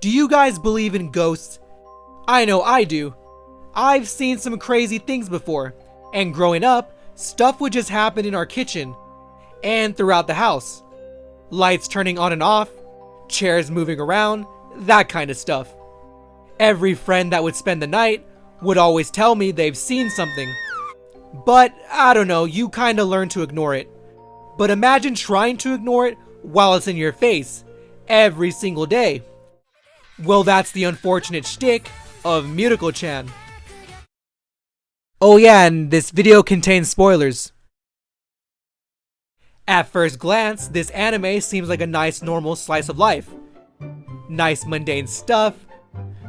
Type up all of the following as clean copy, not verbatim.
Do you guys believe in ghosts? I know I do. I've seen some crazy things before, and growing up, stuff would just happen in our kitchen and throughout the house. Lights turning on and off, chairs moving around, that kind of stuff. Every friend that would spend the night would always tell me they've seen something. But I don't know, you kinda learn to ignore it. But imagine trying to ignore it while it's in your face, every single day. Well, that's the unfortunate shtick of Mieruko Chan. Oh yeah, and this video contains spoilers. At first glance, this anime seems like a nice normal slice of life. Nice mundane stuff,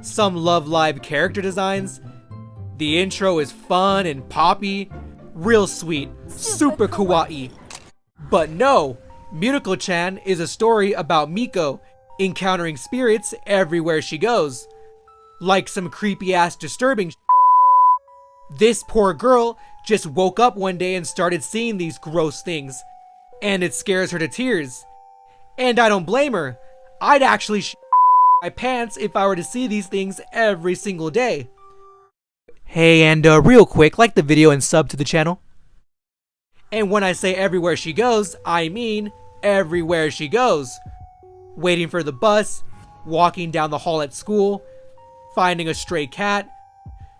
some Love Live character designs. The intro is fun and poppy, real sweet, super kawaii. But no, Mieruko Chan is a story about Miko encountering spirits everywhere she goes. Like some creepy ass disturbing This poor girl just woke up one day and started seeing these gross things, and it scares her to tears. And I don't blame her. I'd actually my pants if I were to see these things every single day. Hey, and real quick, like the video and sub to the channel. And when I say everywhere she goes, I mean everywhere she goes. Waiting for the bus, walking down the hall at school, finding a stray cat.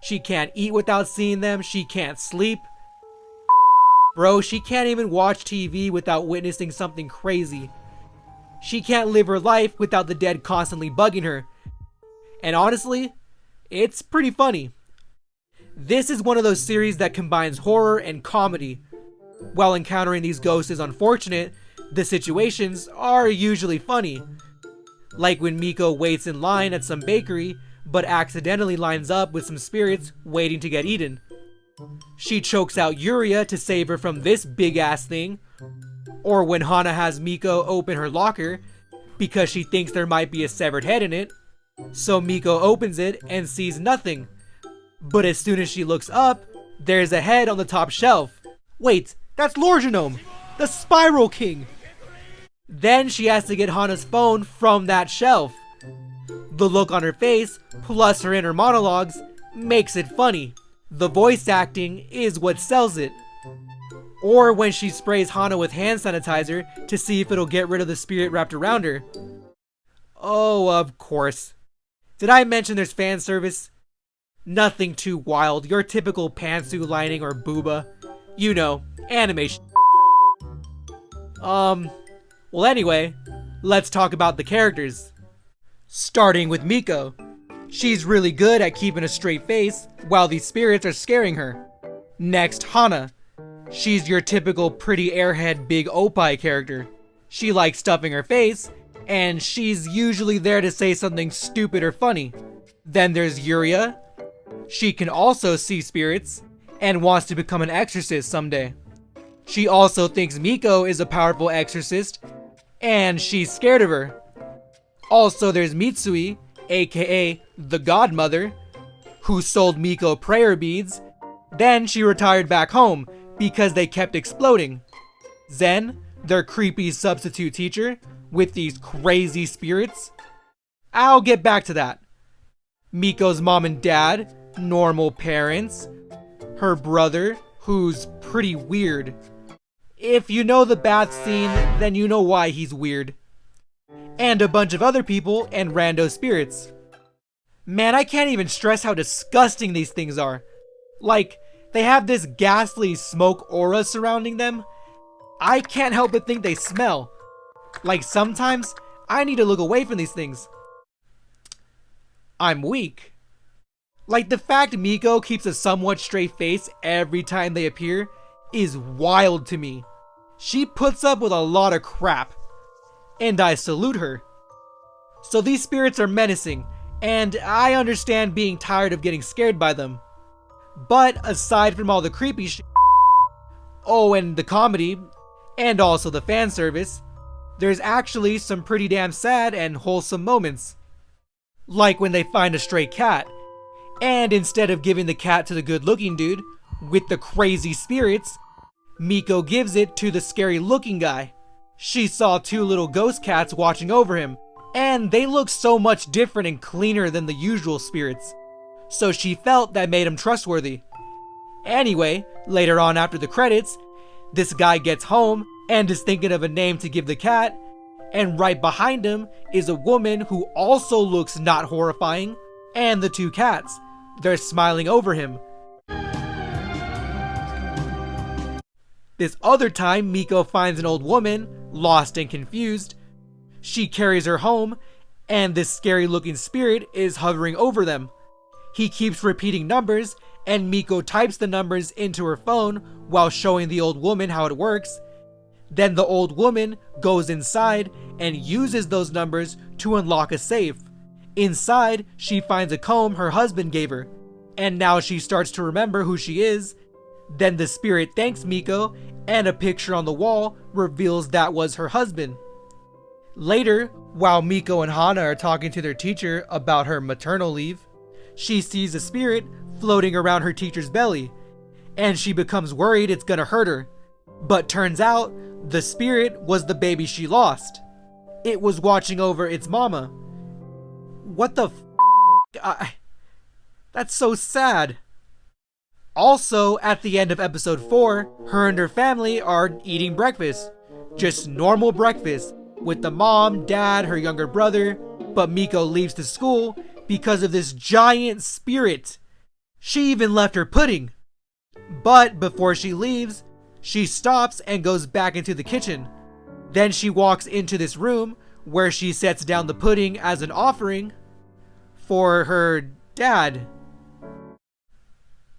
She can't eat without seeing them, she can't sleep. Bro, she can't even watch TV without witnessing something crazy. She can't live her life without the dead constantly bugging her. And honestly, it's pretty funny. This is one of those series that combines horror and comedy. While encountering these ghosts is unfortunate, the situations are usually funny. Like when Miko waits in line at some bakery, but accidentally lines up with some spirits waiting to get eaten. She chokes out Yuria to save her from this big ass thing. Or when Hana has Miko open her locker because she thinks there might be a severed head in it. So Miko opens it and sees nothing. But as soon as she looks up, there's a head on the top shelf. Wait, that's Lorgenome, the Spiral King. Then she has to get Hana's phone from that shelf. The look on her face, plus her inner monologues, makes it funny. The voice acting is what sells it. Or when she sprays Hana with hand sanitizer to see if it'll get rid of the spirit wrapped around her. Oh, of course. Did I mention there's fan service? Nothing too wild, your typical pantsuit lining or booba. You know, anime Well anyway, let's talk about the characters. Starting with Miko. She's really good at keeping a straight face while these spirits are scaring her. Next, Hana. She's your typical pretty airhead big oppai character. She likes stuffing her face, and she's usually there to say something stupid or funny. Then there's Yuria. She can also see spirits, and wants to become an exorcist someday. She also thinks Miko is a powerful exorcist, and she's scared of her. Also there's Mitsui, aka the Godmother, who sold Miko prayer beads. Then she retired back home because they kept exploding. Zen, their creepy substitute teacher with these crazy spirits. I'll get back to that. Miko's mom and dad, normal parents. Her brother, who's pretty weird. If you know the bath scene, then you know why he's weird. And a bunch of other people and rando spirits. Man, I can't even stress how disgusting these things are. Like, they have this ghastly smoke aura surrounding them. I can't help but think they smell. Like sometimes, I need to look away from these things. I'm weak. Like the fact Miko keeps a somewhat straight face every time they appear is wild to me. She puts up with a lot of crap. And I salute her. So these spirits are menacing, and I understand being tired of getting scared by them. But aside from all the creepy oh, and the comedy, and also the fan service, there's actually some pretty damn sad and wholesome moments. Like when they find a stray cat, and instead of giving the cat to the good-looking dude with the crazy spirits, Miko gives it to the scary-looking guy. She saw two little ghost cats watching over him, and they look so much different and cleaner than the usual spirits, so she felt that made him trustworthy. Anyway, later on after the credits, this guy gets home and is thinking of a name to give the cat, and right behind him is a woman who also looks not horrifying, and the two cats. They're smiling over him. This other time, Miko finds an old woman, lost and confused. She carries her home, and this scary looking spirit is hovering over them. He keeps repeating numbers, and Miko types the numbers into her phone while showing the old woman how it works. Then the old woman goes inside and uses those numbers to unlock a safe. Inside, she finds a comb her husband gave her, and now she starts to remember who she is. Then the spirit thanks Miko, and a picture on the wall reveals that was her husband. Later, while Miko and Hana are talking to their teacher about her maternal leave, she sees a spirit floating around her teacher's belly, and she becomes worried it's gonna hurt her. But turns out, the spirit was the baby she lost. It was watching over its mama. What the f***? That's so sad. Also, at the end of episode 4, her and her family are eating breakfast. Just normal breakfast, with the mom, dad, her younger brother, but Miko leaves to school because of this giant spirit. She even left her pudding. But before she leaves, she stops and goes back into the kitchen. Then she walks into this room where she sets down the pudding as an offering for her dad.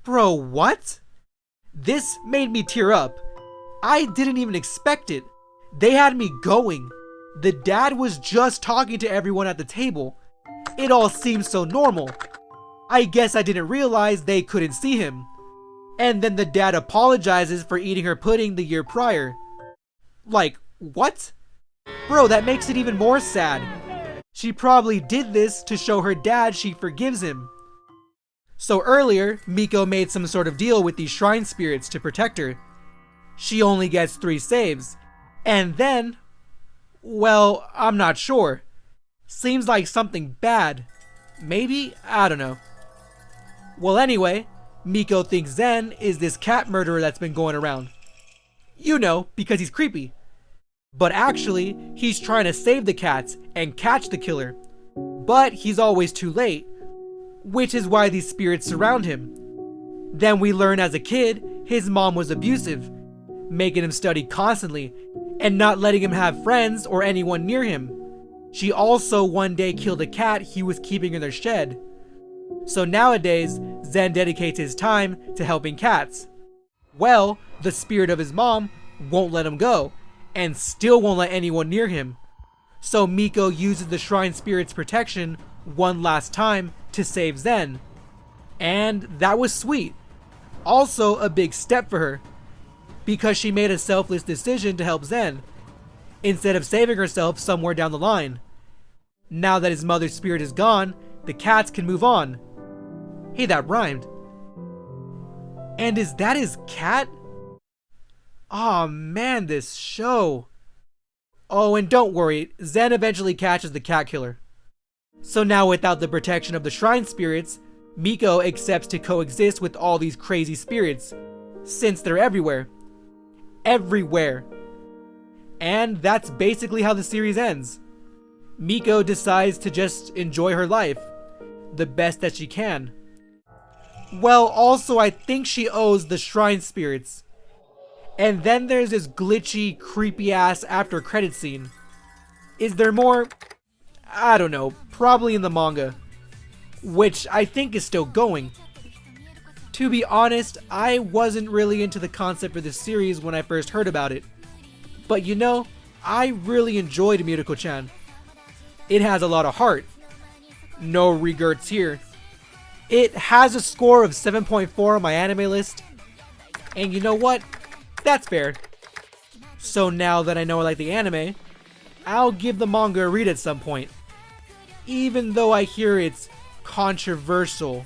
Bro, what? This made me tear up. I didn't even expect it. They had me going. The dad was just talking to everyone at the table. It all seemed so normal. I guess I didn't realize they couldn't see him. And then the dad apologizes for eating her pudding the year prior. Like, what? Bro, that makes it even more sad. She probably did this to show her dad she forgives him. So earlier, Miko made some sort of deal with these shrine spirits to protect her. She only gets 3 saves. And then, well, I'm not sure. Seems like something bad. Maybe? I don't know. Well, anyway, Miko thinks Zen is this cat murderer that's been going around. You know, because he's creepy. But actually, he's trying to save the cats and catch the killer. But he's always too late, which is why these spirits surround him. Then we learn as a kid, his mom was abusive, making him study constantly and not letting him have friends or anyone near him. She also one day killed a cat he was keeping in their shed. So nowadays, Zen dedicates his time to helping cats. Well, the spirit of his mom won't let him go, and still won't let anyone near him. So Miko uses the shrine spirit's protection one last time to save Zen. And that was sweet. Also a big step for her, because she made a selfless decision to help Zen, instead of saving herself somewhere down the line. Now that his mother's spirit is gone, the cats can move on. Hey, that rhymed. And is that his cat? Aw, man, this show. Oh, and don't worry, Zen eventually catches the cat killer. So now without the protection of the shrine spirits, Miko accepts to coexist with all these crazy spirits, since they're everywhere. Everywhere. And that's basically how the series ends. Miko decides to just enjoy her life, the best that she can. Well, also I think she owes the shrine spirits. And then there's this glitchy, creepy ass after credit scene. Is there more? I don't know, probably in the manga, which I think is still going. To be honest, I wasn't really into the concept for this series when I first heard about it. But you know, I really enjoyed Mieruko Chan. It has a lot of heart. No regrets here. It has a score of 7.4 on my anime list. And you know what? That's fair. So now that I know I like the anime, I'll give the manga a read at some point. Even though I hear it's controversial,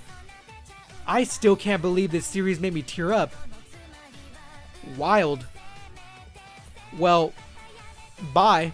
I still can't believe this series made me tear up. Wild. Well, bye.